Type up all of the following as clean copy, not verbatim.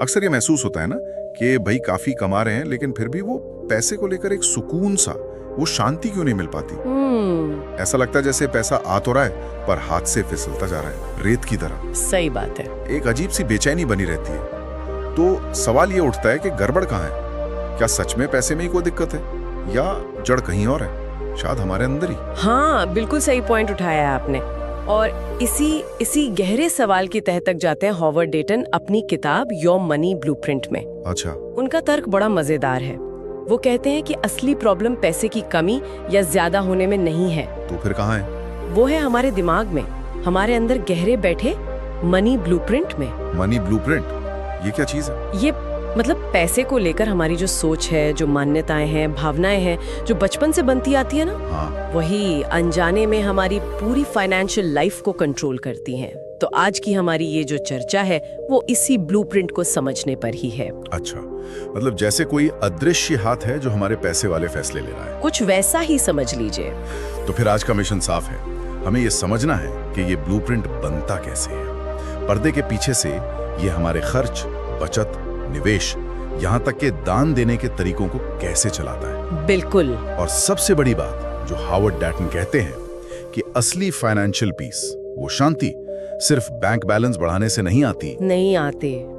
अक्सर ये महसूस होता है ना कि भाई काफी कमा रहे हैं लेकिन फिर भी वो पैसे को लेकर एक सुकून सा, वो शांति क्यों नहीं मिल पाती। ऐसा लगता है जैसे पैसा आ तो रहा है पर हाथ से फिसलता जा रहा है, रेत की तरह। सही बात है। एक अजीब सी बेचैनी बनी रहती है। तो सवाल ये उठता है कि गड़बड़ कहाँ है? क्या सच में पैसे में ही कोई दिक्कत है या जड़ कहीं और है, शायद हमारे अंदर ही? हाँ, बिल्कुल सही पॉइंट उठाया है आपने। और इसी गहरे सवाल की तह तक जाते हैं हॉवर्ड डेटन अपनी किताब योर मनी ब्लूप्रिंट में। अच्छा। उनका तर्क बड़ा मजेदार है। वो कहते हैं कि असली प्रॉब्लम पैसे की कमी या ज्यादा होने में नहीं है। तो फिर कहाँ है? वो है हमारे दिमाग में, हमारे अंदर गहरे बैठे मनी ब्लूप्रिंट में। मनी ब्लूप्रिंट, ये क्या चीज है? ये मतलब पैसे को लेकर हमारी जो सोच है, जो मान्यताएं हैं, भावनाएं हैं, जो बचपन से बनती आती है ना, हाँ। वही अनजाने में हमारी पूरी फाइनेंशियल लाइफ को कंट्रोल करती हैं। तो आज की हमारी ये जो चर्चा है वो इसी ब्लूप्रिंट को समझने पर ही है। अच्छा, मतलब जैसे कोई अदृश्य हाथ है जो हमारे पैसे वाले फैसले ले रहा है। कुछ वैसा ही समझ लीजिए। तो फिर आज का मिशन साफ है, हमें ये समझना है कि ये ब्लूप्रिंट बनता कैसे है। पर्दे के पीछे से ये हमारे खर्च, बचत, निवेश, यहाँ तक के दान देने के तरीकों को कैसे चलाता है। बिल्कुल। और सबसे बड़ी बात जो हावर्ड डेटन कहते हैं कि असली फाइनेंशियल पीस, वो शांति सिर्फ बैंक बैलेंस बढ़ाने से नहीं आती,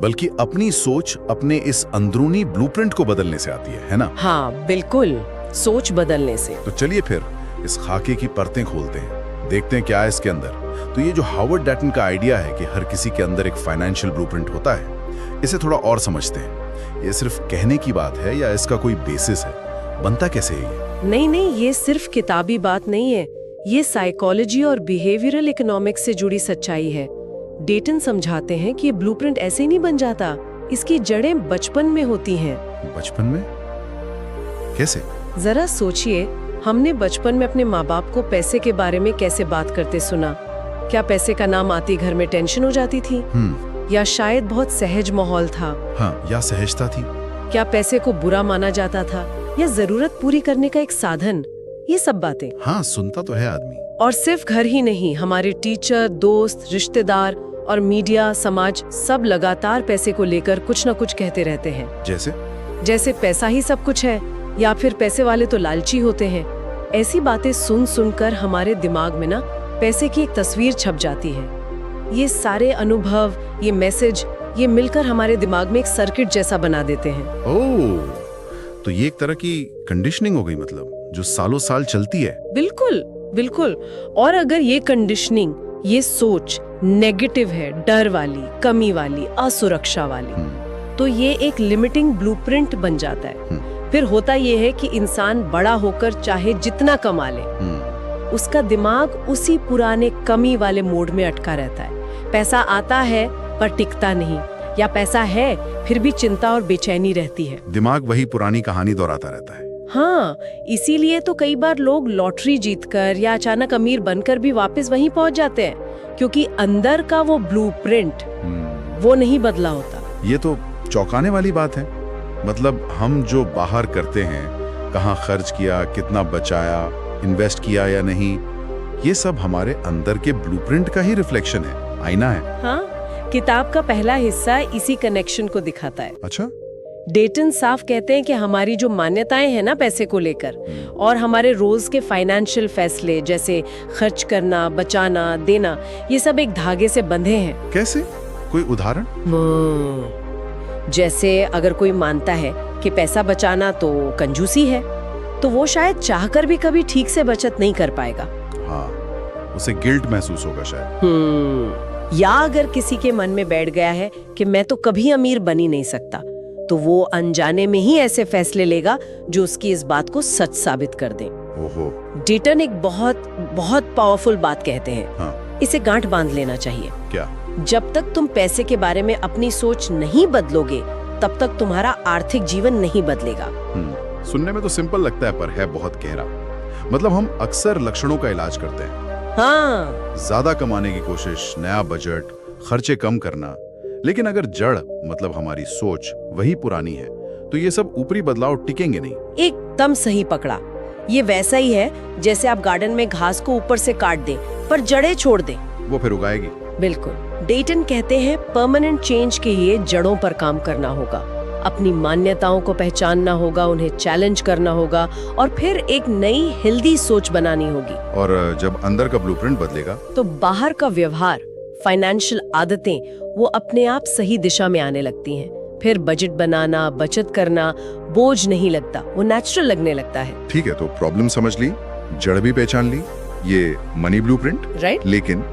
बल्कि अपनी सोच, अपने इस अंदरूनी ब्लूप्रिंट को बदलने से आती है ना? हाँ बिल्कुल, सोच बदलने से। तो चलिए फिर इस खाके की परतें खोलते हैं, देखते हैं क्या है इसके अंदर। तो ये जो हावर्ड डेटन का आइडिया है कि हर किसी के अंदर एक फाइनेंशियल ब्लूप्रिंट होता है, इसे थोड़ा और समझते हैं। ये सिर्फ कहने की बात है या इसका कोई बेसिस है? बनता कैसे है ये? नहीं, ये सिर्फ किताबी बात नहीं है। ये साइकोलॉजी और बिहेवियरल इकोनॉमिक्स से जुड़ी सच्चाई है। डेटन समझाते हैं कि ये ब्लूप्रिंट ऐसे नहीं बन जाता, इसकी जड़ें बचपन में होती हैं। बचपन में? कैसे? जरा सोचिए, हमने बचपन में अपने माँ बाप को पैसे के बारे में कैसे बात करते सुना? क्या पैसे का नाम आते घर में टेंशन हो जाती थी? या शायद बहुत सहज माहौल था? हाँ, या सहजता थी? क्या पैसे को बुरा माना जाता था या जरूरत पूरी करने का एक साधन? ये सब बातें। हाँ, सुनता तो है आदमी। और सिर्फ घर ही नहीं, हमारे टीचर, दोस्त, रिश्तेदार और मीडिया, समाज सब लगातार पैसे को लेकर कुछ न कुछ कहते रहते हैं। जैसे पैसा ही सब कुछ है, या फिर पैसे वाले तो लालची होते हैं। ऐसी बातें सुनकर हमारे दिमाग में ना पैसे की एक तस्वीर छप जाती है। ये सारे अनुभव, ये मैसेज, ये मिलकर हमारे दिमाग में एक सर्किट जैसा बना देते हैं। ओह, तो ये एक तरह की कंडीशनिंग हो गई, मतलब जो सालों साल चलती है। बिल्कुल। और अगर ये कंडीशनिंग, ये सोच नेगेटिव है, डर वाली, कमी वाली, असुरक्षा वाली, तो ये एक लिमिटिंग ब्लूप्रिंट बन जाता है। फिर होता ये है कि इंसान बड़ा होकर चाहे जितना कमा ले, उसका दिमाग उसी पुराने कमी वाले मोड में अटका रहता है। पैसा आता है पर टिकता नहीं, या पैसा है फिर भी चिंता और बेचैनी रहती है। दिमाग वही पुरानी कहानी दोहराता रहता है। हाँ, इसीलिए तो कई बार लोग लॉटरी जीतकर या अचानक अमीर बनकर भी वापस वहीं पहुंच जाते हैं, क्योंकि अंदर का वो ब्लूप्रिंट वो नहीं बदला होता। ये तो चौंकाने वाली बात है। मतलब हम जो बाहर करते हैं, कहाँ खर्च किया, कितना बचाया, इन्वेस्ट किया या नहीं, ये सब हमारे अंदर के ब्लूप्रिंट का ही रिफ्लेक्शन है, आईना है। हाँ, किताब का पहला हिस्सा इसी कनेक्शन को दिखाता है। अच्छा। डेटन साफ कहते हैं कि हमारी जो मान्यताएं हैं ना पैसे को लेकर, और हमारे रोज के फाइनेंशियल फैसले जैसे खर्च करना, बचाना, देना, ये सब एक धागे से बंधे हैं। कैसे? कोई उदाहरण? जैसे अगर कोई मानता है कि पैसा बचाना तो कंजूसी है, तो वो शायद चाहकर भी कभी ठीक से बचत नहीं कर पाएगा। हाँ, उसे गिल्ट महसूस होगा शायद। या अगर किसी के मन में बैठ गया है कि मैं तो कभी अमीर बन ही नहीं सकता, तो वो अनजाने में ही ऐसे फैसले लेगा जो उसकी इस बात को सच साबित कर दें। ओहो। डेटन एक बहुत पावरफुल बात कहते हैं। हाँ। इसे गांठ बांध लेना चाहिए। क्या? जब तक तुम पैसे के बारे में अपनी सोच नहीं बदलोगे, तब तक तुम्हारा आर्थिक जीवन नहीं बदलेगा। सुनने में तो सिंपल लगता है, पर है बहुत गहरा। मतलब हम अक्सर लक्षणों का इलाज करते हैं। हाँ, ज्यादा कमाने की कोशिश, नया बजट, खर्चे कम करना, लेकिन अगर जड़ मतलब हमारी सोच वही पुरानी है, तो ये सब ऊपरी बदलाव टिकेंगे नहीं। एकदम सही पकड़ा। ये वैसा ही है जैसे आप गार्डन में घास को ऊपर से काट दें पर जड़ें छोड़ दें, वो फिर उगाएगी। बिल्कुल। डेटन कहते हैं परमानेंट चेंज के लिए जड़ों पर काम करना होगा, अपनी मान्यताओं को पहचानना होगा, उन्हें चैलेंज करना होगा और फिर एक नई हेल्दी सोच बनानी होगी। और जब अंदर का ब्लूप्रिंट बदलेगा तो बाहर का व्यवहार, फाइनेंशियल आदतें वो अपने आप सही दिशा में आने लगती हैं। फिर बजट बनाना, बचत करना बोझ नहीं लगता, वो नेचुरल लगने लगता है। ठीक है, तो प्रॉब्लम समझ ली, जड़ भी पहचान ली, ये मनी ब्लूप्रिंट, राइट? लेकिन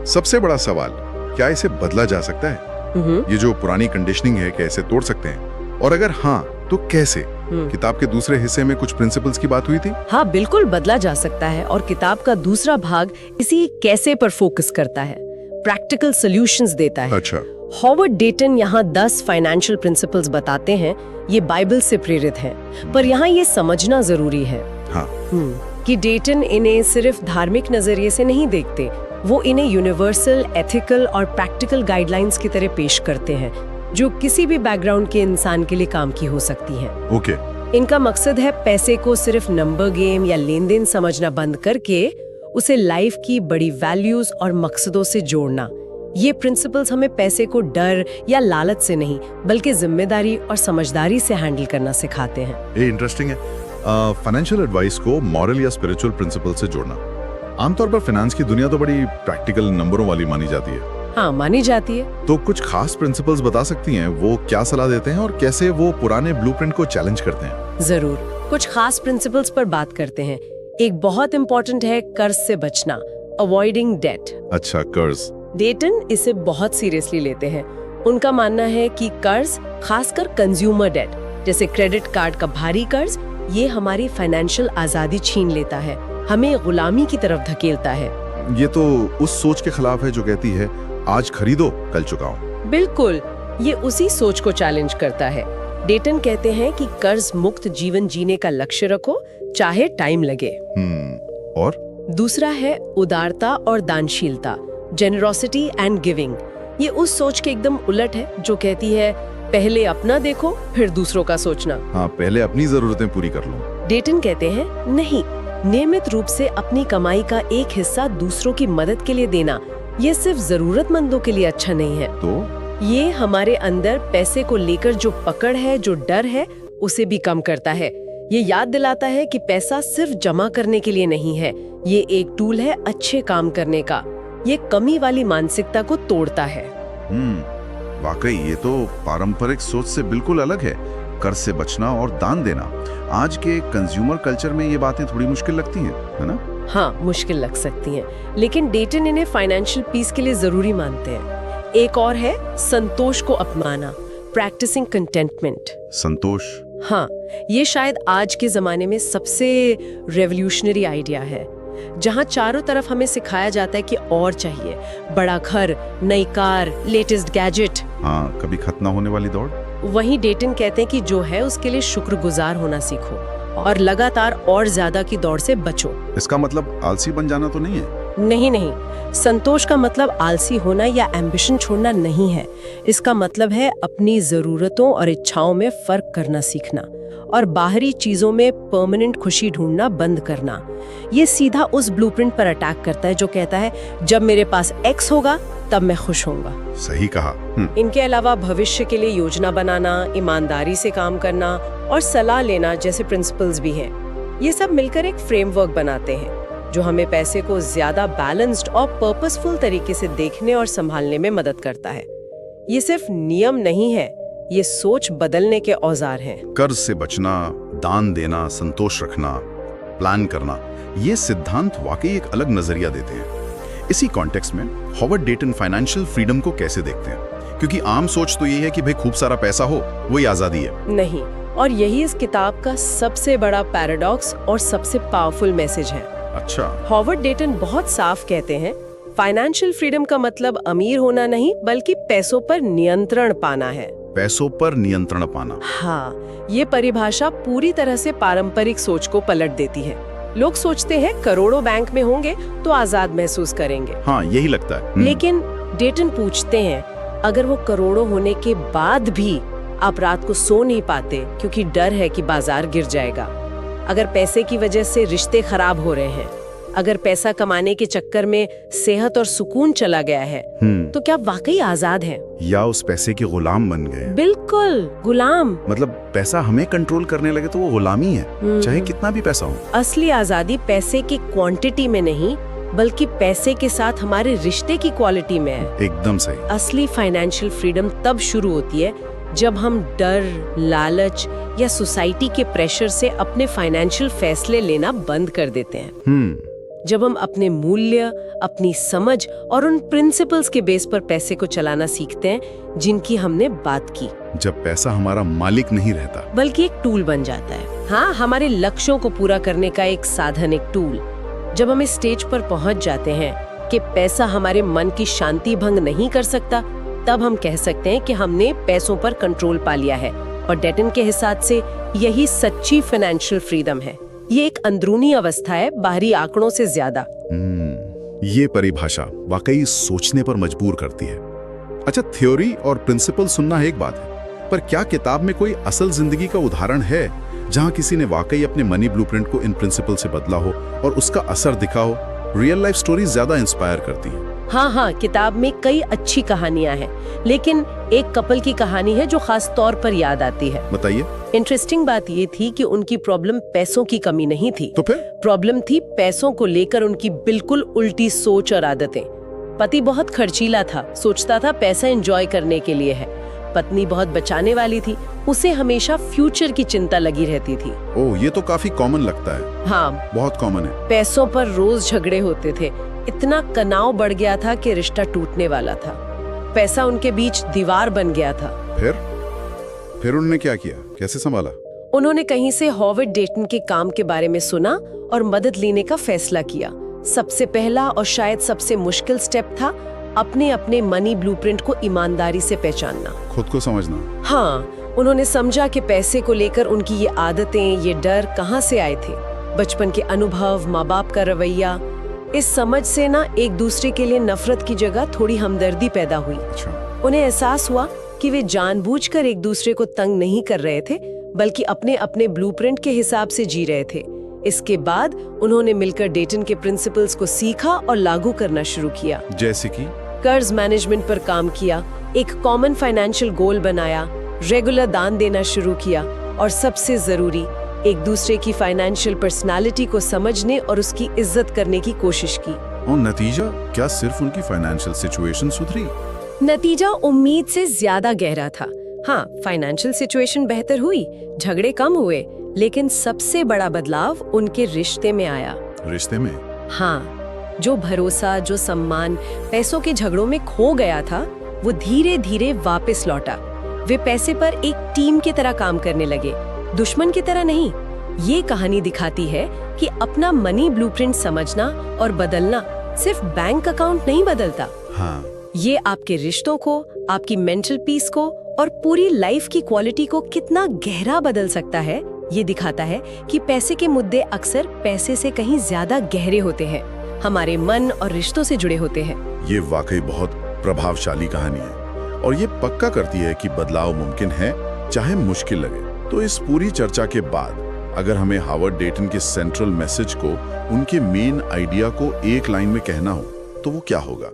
सबसे बड़ा सवाल, क्या इसे बदला जा सकता है? ये जो पुरानी कंडीशनिंग है, क्या इसे तोड़ सकते हैं? और अगर हाँ, तो कैसे? किताब के दूसरे हिस्से में कुछ प्रिंसिपल्स की बात हुई थी। हाँ, बिल्कुल बदला जा सकता है और किताब का दूसरा भाग इसी कैसे पर फोकस करता है, प्रैक्टिकल सॉल्यूशंस देता है। अच्छा। हॉवर्ड डेटन यहाँ 10 फाइनेंशियल प्रिंसिपल्स बताते हैं। ये बाइबल से प्रेरित हैं, पर यहाँ ये समझना जरूरी है हाँ। कि डेटन इन्हें सिर्फ धार्मिक नजरिए से नहीं देखते, वो इन्हें यूनिवर्सल, एथिकल और प्रैक्टिकल गाइडलाइंस की तरह पेश करते हैं, जो किसी भी बैकग्राउंड के इंसान के लिए काम की हो सकती हैं। ओके। इनका मकसद है पैसे को सिर्फ नंबर गेम या लेन देन समझना बंद करके उसे लाइफ की बड़ी वैल्यूज और मकसदों से जोड़ना। ये प्रिंसिपल्स हमें पैसे को डर या लालच से नहीं, बल्कि जिम्मेदारी और समझदारी से हैंडल करना सिखाते हैं। ये इंटरेस्टिंग है। फाइनेंशियल एडवाइस को मॉरल या स्पिरिचुअल प्रिंसिपल से जोड़ना। आमतौर पर फाइनेंस की दुनिया तो बड़ी प्रैक्टिकल नंबरों वाली मानी जाती है। हाँ, मानी जाती है। तो कुछ खास प्रिंसिपल्स बता सकती हैं, वो क्या सलाह देते हैं और कैसे वो पुराने ब्लूप्रिंट को चैलेंज करते हैं? जरूर, कुछ खास प्रिंसिपल्स पर बात करते हैं। एक बहुत इंपॉर्टेंट है कर्ज से बचना, अवॉइडिंग डेट। अच्छा, कर्ज। डेटन इसे बहुत सीरियसली लेते हैं। उनका मानना है कि कर्ज, खासकर कंज्यूमर डेट जैसे क्रेडिट कार्ड का भारी कर्ज, ये हमारी फाइनेंशियल आजादी छीन लेता है, हमें गुलामी की तरफ धकेलता है। ये तो उस सोच के खिलाफ है जो कहती है आज खरीदो कल चुकाओ। बिल्कुल, ये उसी सोच को चैलेंज करता है। डेटन कहते हैं कि कर्ज मुक्त जीवन जीने का लक्ष्य रखो, चाहे टाइम लगे। और दूसरा है उदारता और दानशीलता, जेनरोसिटी एंड गिविंग। ये उस सोच के एकदम उलट है जो कहती है पहले अपना देखो फिर दूसरों का सोचना। हाँ, पहले अपनी जरूरतें पूरी कर लो। डेटन कहते हैं नहीं, नियमित रूप से अपनी कमाई का एक हिस्सा दूसरों की मदद के लिए देना, ये सिर्फ जरूरतमंदों के लिए अच्छा नहीं है। तो ये हमारे अंदर पैसे को लेकर जो पकड़ है, जो डर है, उसे भी कम करता है। ये याद दिलाता है कि पैसा सिर्फ जमा करने के लिए नहीं है, ये एक टूल है अच्छे काम करने का। ये कमी वाली मानसिकता को तोड़ता है। वाकई ये तो पारंपरिक सोच से बिल्कुल अलग है। कर्ज से बचना और दान देना, आज के कंज्यूमर कल्चर में ये बातें थोड़ी मुश्किल लगती हैं, है ना? हाँ, मुश्किल लग सकती हैं, लेकिन डेटन इन्हें फाइनेंशियल पीस के लिए जरूरी मानते हैं। एक और है संतोष को अपनाना, प्रैक्टिसिंग कंटेंटमेंट। संतोष? हाँ, ये शायद आज के जमाने में सबसे रेवोल्यूशनरी आइडिया है, जहाँ चारों तरफ हमें सिखाया जाता है कि और चाहिए, बड़ा घर, नई कार, लेटेस्ट गैजेट। हाँ, कभी खत्म ना होने वाली दौड़। वहीं डेटन कहते हैं कि जो है उसके लिए शुक्रगुजार होना सीखो और लगातार और ज्यादा की दौड़ से बचो। इसका मतलब आलसी बन जाना तो नहीं है? नहीं नहीं, संतोष का मतलब आलसी होना या एम्बिशन छोड़ना नहीं है। इसका मतलब है अपनी जरूरतों और इच्छाओं में फर्क करना सीखना और बाहरी चीजों में परमानेंट खुशी ढूंढना बंद करना। ये सीधा उस ब्लूप्रिंट पर अटैक करता है जो कहता है जब मेरे पास X होगा तब मैं खुश होऊंगा। सही कहा। इनके अलावा भविष्य के लिए योजना बनाना, ईमानदारी से काम करना और सलाह लेना जैसे प्रिंसिपल्स भी हैं। ये सब मिलकर एक फ्रेमवर्क बनाते हैं जो हमें पैसे को ज्यादा बैलेंस्ड और पर्पसफुल तरीके से देखने और संभालने में मदद करता है। ये सिर्फ नियम नहीं है, ये सोच बदलने के औजार हैं। कर्ज से बचना, दान देना, संतोष रखना, प्लान करना, ये सिद्धांत वाकई एक अलग नजरिया देते हैं। इसी कॉन्टेक्स्ट में हॉवर्ड डेटन फाइनेंशियल फ्रीडम को कैसे देखते हैं? क्योंकि आम सोच तो ये है कि भाई खूब सारा पैसा हो वही आजादी है। नहीं, और यही इस किताब का सबसे बड़ा पैराडॉक्स और सबसे पावरफुल मैसेज है। अच्छा। हॉवर्ड डेटन बहुत साफ कहते हैं फाइनेंशियल फ्रीडम का मतलब अमीर होना नहीं बल्कि पैसों पर नियंत्रण पाना है। पैसों पर नियंत्रण पाना। हाँ, ये परिभाषा पूरी तरह से पारंपरिक सोच को पलट देती है। लोग सोचते हैं करोड़ों बैंक में होंगे तो आजाद महसूस करेंगे। हाँ, यही लगता है। लेकिन डेटन पूछते हैं अगर वो करोड़ों होने के बाद भी आप रात को सो नहीं पाते क्योंकि डर है कि बाजार गिर जाएगा, अगर पैसे की वजह से रिश्ते खराब हो रहे हैं, अगर पैसा कमाने के चक्कर में सेहत और सुकून चला गया है तो क्या वाकई आजाद हैं? या उस पैसे के गुलाम बन गए? बिल्कुल गुलाम। मतलब पैसा हमें कंट्रोल करने लगे तो वो गुलामी है, चाहे कितना भी पैसा हो। असली आजादी पैसे की क्वांटिटी में नहीं, बल्कि पैसे के साथ हमारे रिश्ते की क्वालिटी में है। एकदम सही। असली फाइनेंशियल फ्रीडम तब शुरू होती है जब हम डर, लालच या सोसाइटी के प्रेशर से अपने फाइनेंशियल फैसले लेना बंद कर देते हैं। जब हम अपने मूल्य, अपनी समझ और उन प्रिंसिपल्स के बेस पर पैसे को चलाना सीखते हैं जिनकी हमने बात की। जब पैसा हमारा मालिक नहीं रहता, बल्कि एक टूल बन जाता है। हाँ, हमारे लक्ष्यों को पूरा करने का एक साधन, एक टूल। जब हम इस स्टेज पर पहुंच जाते हैं कि पैसा हमारे मन की शांति भंग नहीं कर सकता, तब हम कह सकते हैं कि हमने पैसों पर कंट्रोल पा लिया है। और डेटन के हिसाब से यही सच्ची फाइनेंशियल फ्रीडम है। ये एक अंदरूनी अवस्था है, बाहरी आंकड़ों से ज्यादा। ये परिभाषा वाकई सोचने पर मजबूर करती है। अच्छा, थ्योरी और प्रिंसिपल सुनना एक बात है, पर क्या किताब में कोई असल जिंदगी का उदाहरण है जहां किसी ने वाकई अपने मनी ब्लूप्रिंट को इन प्रिंसिपल से बदला हो और उसका असर दिखा हो? रियल लाइफ स्टोरी ज्यादा इंस्पायर करती है। हाँ, किताब में कई अच्छी कहानियां हैं, लेकिन एक कपल की कहानी है जो खास तौर पर याद आती है। बताइए। इंटरेस्टिंग बात ये थी कि उनकी प्रॉब्लम पैसों की कमी नहीं थी। तो फिर? प्रॉब्लम थी पैसों को लेकर उनकी बिल्कुल उल्टी सोच और आदतें। पति बहुत खर्चीला था, सोचता था पैसा एंजॉय करने के लिए है। पत्नी बहुत बचाने वाली थी, उसे हमेशा फ्यूचर की चिंता लगी रहती थी। ओह, ये तो काफी कॉमन लगता है। हाँ, बहुत कॉमन है। पैसों पर रोज झगड़े होते थे, इतना तनाव बढ़ गया था कि रिश्ता टूटने वाला था। पैसा उनके बीच दीवार बन गया था। फिर उन्होंने क्या किया, कैसे संभाला? उन्होंने कहीं से हॉवर्ड डेटन के काम के बारे में सुना और मदद लेने का फैसला किया। सबसे पहला और शायद सबसे मुश्किल स्टेप था अपने अपने मनी ब्लूप्रिंट को ईमानदारी से पहचानना, खुद को समझना। हाँ, उन्होंने समझा कि पैसे को लेकर उनकी ये आदतें, ये डर कहाँ से आए थे। बचपन के अनुभव, माँ बाप का रवैया, इस समझ से ना एक दूसरे के लिए नफरत की जगह थोड़ी हमदर्दी पैदा हुई। अच्छा। उन्हें एहसास हुआ कि वे जानबूझकर एक दूसरे को तंग नहीं कर रहे थे, बल्कि अपने अपने ब्लूप्रिंट के हिसाब से जी रहे थे। इसके बाद उन्होंने मिलकर डेटन के प्रिंसिपल्स को सीखा और लागू करना शुरू किया। जैसे कि कर्ज मैनेजमेंट पर काम किया, एक कॉमन फाइनेंशियल गोल बनाया, रेगुलर दान देना शुरू किया और सबसे जरूरी, एक दूसरे की फाइनेंशियल पर्सनालिटी को समझने और उसकी इज्जत करने की कोशिश की। और नतीजा क्या सिर्फ उनकी फाइनेंशियल सिचुएशन सुधरी? नतीजा उम्मीद से ज्यादा गहरा था। हाँ, फाइनेंशियल सिचुएशन बेहतर हुई, झगड़े कम हुए, लेकिन सबसे बड़ा बदलाव उनके रिश्ते में आया। रिश्ते में? हाँ, जो भरोसा, जो सम्मान पैसों के झगड़ों में खो गया था, वो धीरे धीरे वापस लौटा। वे पैसे पर एक टीम की तरह काम करने लगे, दुश्मन की तरह नहीं। ये कहानी दिखाती है कि अपना मनी ब्लूप्रिंट समझना और बदलना सिर्फ बैंक अकाउंट नहीं बदलता। हाँ। ये आपके रिश्तों को, आपकी मेंटल पीस को और पूरी लाइफ की क्वालिटी को कितना गहरा बदल सकता है। ये दिखाता है कि पैसे के मुद्दे अक्सर पैसे से कहीं ज्यादा गहरे होते हैं, हमारे मन और रिश्तों से जुड़े होते हैं। ये वाकई बहुत प्रभावशाली कहानी है और ये पक्का करती है कि बदलाव मुमकिन है, चाहे मुश्किल लगे। तो इस पूरी चर्चा के बाद अगर हमें हावर्ड डेटन के सेंट्रल मैसेज को, उनके मेन आइडिया को एक लाइन में कहना हो तो वो क्या होगा?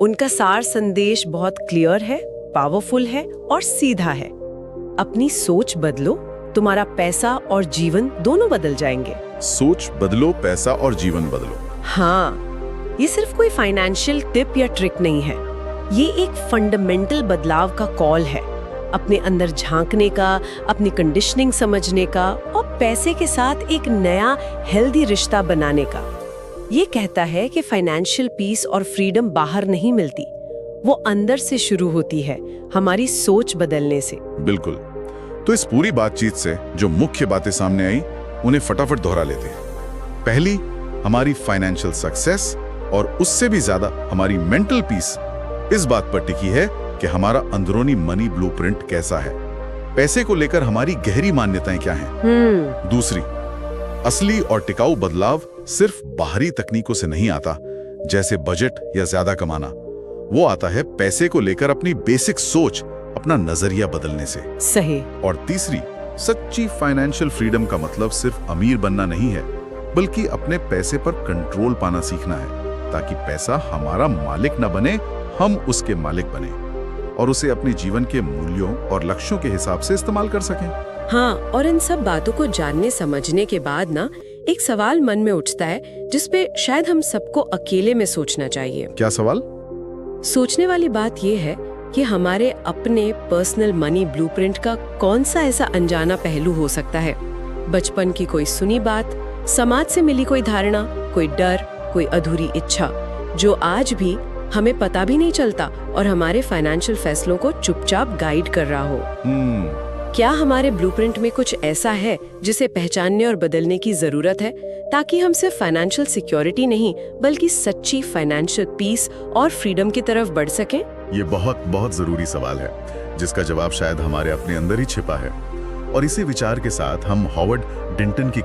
उनका सार संदेश बहुत क्लियर है, पावरफुल है और सीधा है। अपनी सोच बदलो, तुम्हारा पैसा और जीवन दोनों बदल जाएंगे। सोच बदलो, पैसा और जीवन बदलो। हाँ, ये सिर्फ कोई फाइनेंशियल टिप या ट्रिक नहीं है, ये एक फंडामेंटल बदलाव का कॉल है। अपने अंदर झांकने का, अपनी कंडीशनिंग समझने का और पैसे के साथ एक नया हेल्दी रिश्ता बनाने का। ये कहता है कि फाइनेंशियल पीस और फ्रीडम बाहर नहीं मिलती, वो अंदर से शुरू होती है, हमारी सोच बदलने से। बिल्कुल। तो इस पूरी बातचीत से जो मुख्य बातें सामने आई, उन्हें फटाफट दोहरा लेते हैं। पहली, हमारी फाइनेंशियल सक्सेस और उससे भी ज्यादा हमारी मेंटल पीस इस बात पर टिकी है कि हमारा अंदरूनी मनी ब्लूप्रिंट कैसा है, पैसे को लेकर हमारी गहरी मान्यताएं क्या हैं। दूसरी, असली और टिकाऊ बदलाव सिर्फ बाहरी तकनीकों से नहीं आता, जैसे बजट या ज्यादा कमाना। वो आता है पैसे को लेकर अपनी बेसिक सोच, अपना नजरिया बदलने से। सही। और तीसरी, सच्ची फाइनेंशियल फ्रीडम का मतलब सिर्फ अमीर बनना नहीं है, बल्कि अपने पैसे पर कंट्रोल पाना सीखना है, ताकि पैसा हमारा मालिक न बने, हम उसके मालिक बने और उसे अपने जीवन के मूल्यों और लक्ष्यों के हिसाब से इस्तेमाल कर सकें। हाँ, और इन सब बातों को जानने समझने के बाद ना एक सवाल मन में उठता है जिसपे शायद हम सबको अकेले में सोचना चाहिए। क्या सवाल? सोचने वाली बात ये है कि हमारे अपने पर्सनल मनी ब्लूप्रिंट का कौन सा ऐसा अनजाना पहलू हो सकता है। बचपन की कोई सुनी बात, समाज से मिली कोई धारणा, कोई डर, कोई अधूरी इच्छा, जो आज भी हमें पता भी नहीं चलता और हमारे फाइनेंशियल फैसलों को चुपचाप गाइड कर रहा हो। क्या हमारे ब्लूप्रिंट में कुछ ऐसा है जिसे पहचानने और बदलने की जरूरत है, ताकि हम सिर्फ फाइनेंशियल सिक्योरिटी नहीं बल्कि सच्ची फाइनेंशियल पीस और फ्रीडम की तरफ बढ़ सकें? ये बहुत बहुत जरूरी सवाल है, जिसका जवाब शायद हमारे अपने अंदर ही छिपा है। और इसी विचार के साथ हम हॉवर्ड डेंटन की